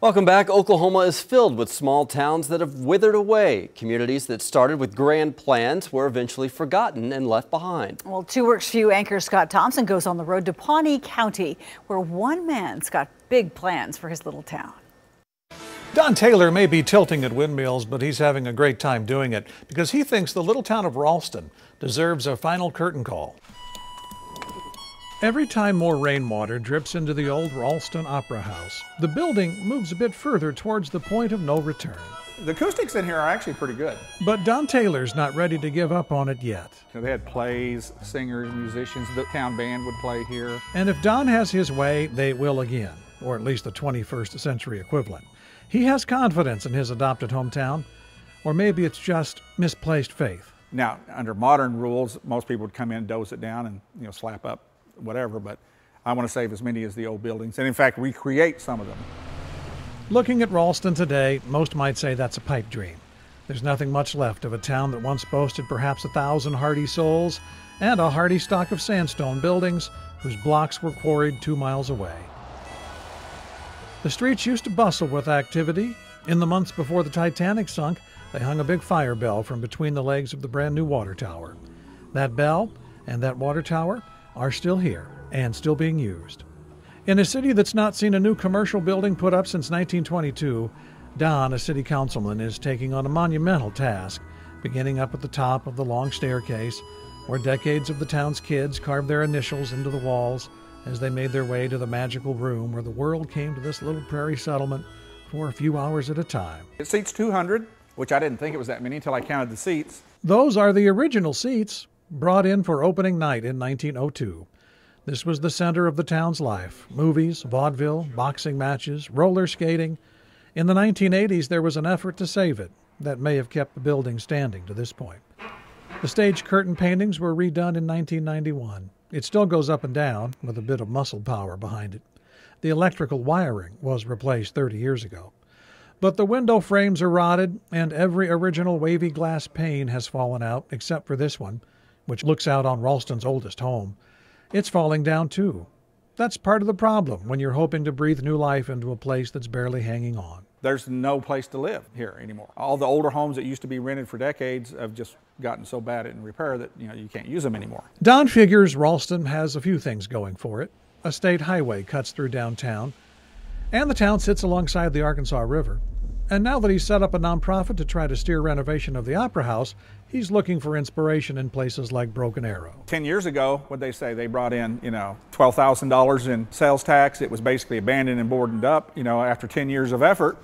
Welcome back. Oklahoma is filled with small towns that have withered away. Communities that started with grand plans were eventually forgotten and left behind. Well, 2 Works For You anchor Scott Thompson goes on the road to Pawnee County, where one man's got big plans for his little town. Don Taylor may be tilting at windmills, but he's having a great time doing it because he thinks the little town of Ralston deserves a final curtain call. Every time more rainwater drips into the old Ralston Opera House, the building moves a bit further towards the point of no return. The acoustics in here are actually pretty good. But Don Taylor's not ready to give up on it yet. They had plays, singers, musicians. The town band would play here. And if Don has his way, they will again, or at least the 21st century equivalent. He has confidence in his adopted hometown, or maybe it's just misplaced faith. Now, under modern rules, most people would come in, doze it down, and slap up whatever, but I want to save as many as the old buildings, and in fact recreate some of them. Looking at Ralston today, most might say that's a pipe dream. There's nothing much left of a town that once boasted perhaps 1,000 hardy souls and a hardy stock of sandstone buildings whose blocks were quarried 2 miles away. The streets used to bustle with activity. In the months before the Titanic sunk, they hung a big fire bell from between the legs of the brand new water tower. That bell and that water tower are still here and still being used. In a city that's not seen a new commercial building put up since 1922, Don, a city councilman, is taking on a monumental task, beginning up at the top of the long staircase, where decades of the town's kids carved their initials into the walls as they made their way to the magical room where the world came to this little prairie settlement for a few hours at a time. It seats 200, which I didn't think it was that many until I counted the seats. Those are the original seats, brought in for opening night in 1902. This was the center of the town's life. Movies, vaudeville, boxing matches, roller skating. In the 1980s, there was an effort to save it that may have kept the building standing to this point. The stage curtain paintings were redone in 1991. It still goes up and down with a bit of muscle power behind it. The electrical wiring was replaced 30 years ago. But the window frames are rotted, and every original wavy glass pane has fallen out, except for this one, which looks out on Ralston's oldest home. It's falling down too. That's part of the problem when you're hoping to breathe new life into a place that's barely hanging on. There's no place to live here anymore. All the older homes that used to be rented for decades have just gotten so bad in repair that you can't use them anymore. Don figures Ralston has a few things going for it. A state highway cuts through downtown, and the town sits alongside the Arkansas River. And now that he's set up a nonprofit to try to steer renovation of the Opera House, he's looking for inspiration in places like Broken Arrow. 10 years ago, what'd they say? They brought in, $12,000 in sales tax. It was basically abandoned and boarded up. After 10 years of effort,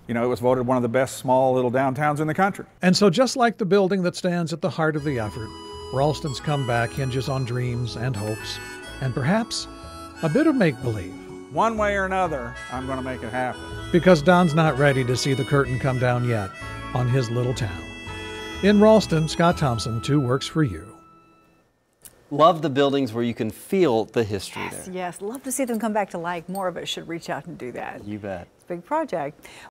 it was voted one of the best small little downtowns in the country. And so just like the building that stands at the heart of the effort, Ralston's comeback hinges on dreams and hopes, and perhaps a bit of make-believe. One way or another, I'm going to make it happen. Because Don's not ready to see the curtain come down yet on his little town. In Ralston, Scott Thompson, 2 Works For You. Love the buildings where you can feel the history there. Yes, love to see them come back to life. More of us should reach out and do that. You bet. It's a big project.